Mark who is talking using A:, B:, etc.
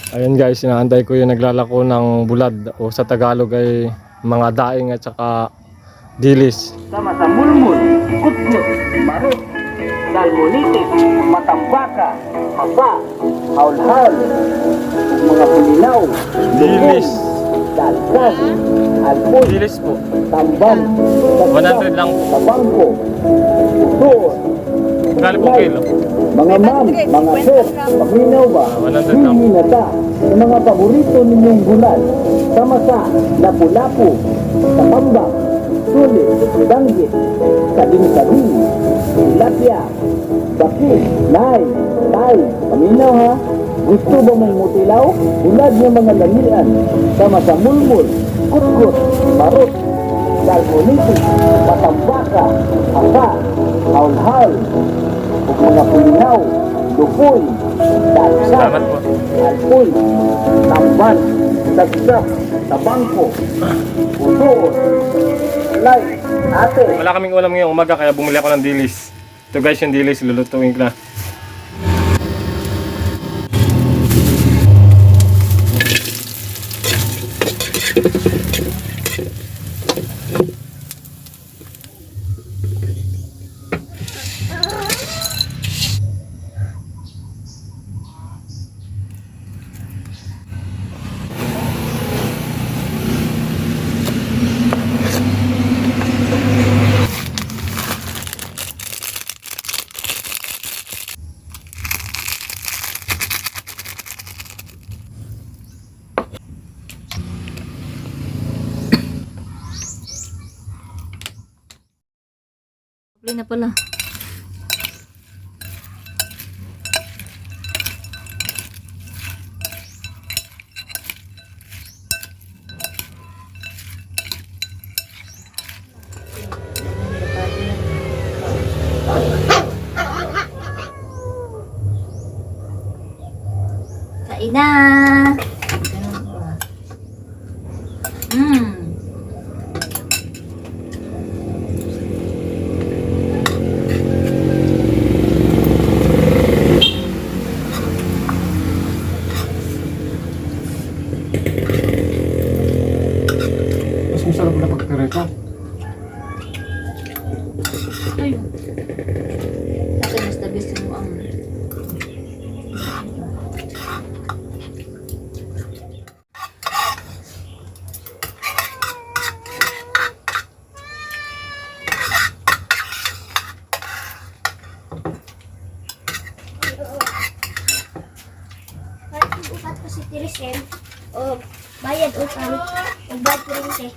A: Ayan guys, inaantay ko yung naglalako ng bulad o sa Tagalog ay mga daing at saka dilis.
B: Sama sa mulmul, kutgut, marot, salmonitis, matambaka, haba, haul-haul, mga pulinaw,
A: Dilis.
B: dalgas, alpul,
A: Dilis po.
B: tamban,
A: 100 lang po.
B: tabangko, utoon,
A: Kali po kilo.
B: mga ma'am, mga sir, paminaw ba?
A: 100 lang.
B: Hindi na ta. Yung mga paborito ninyong gulay, sama sa lapu-lapu, kapambak, sulit, danggit, kading-kading, tilapia, bakit, nay, tay, paminaw ha? Gusto ba may mutilaw? Ulad ng mga lamian, sama sa mulmul, kutkut, marot, salmonitis, matambaka, haka, haul-haul, o mga pulinaw, dupoy, dalsa,
A: Salamat po.
B: alpoy, tamban, dagdag, tabangko, utoon, lay, ate.
A: Wala kaming ulam ngayong umaga kaya bumili ako ng dilis. Ito guys yung dilis, lulutuin ko na.
C: Huli na pala. Kain na.
A: Mas masarap na pagkarito.
C: Ayun. Ito mas tabis mo ang...
D: Upat ko si Tirisem o bayad utang o bad ko rin siya.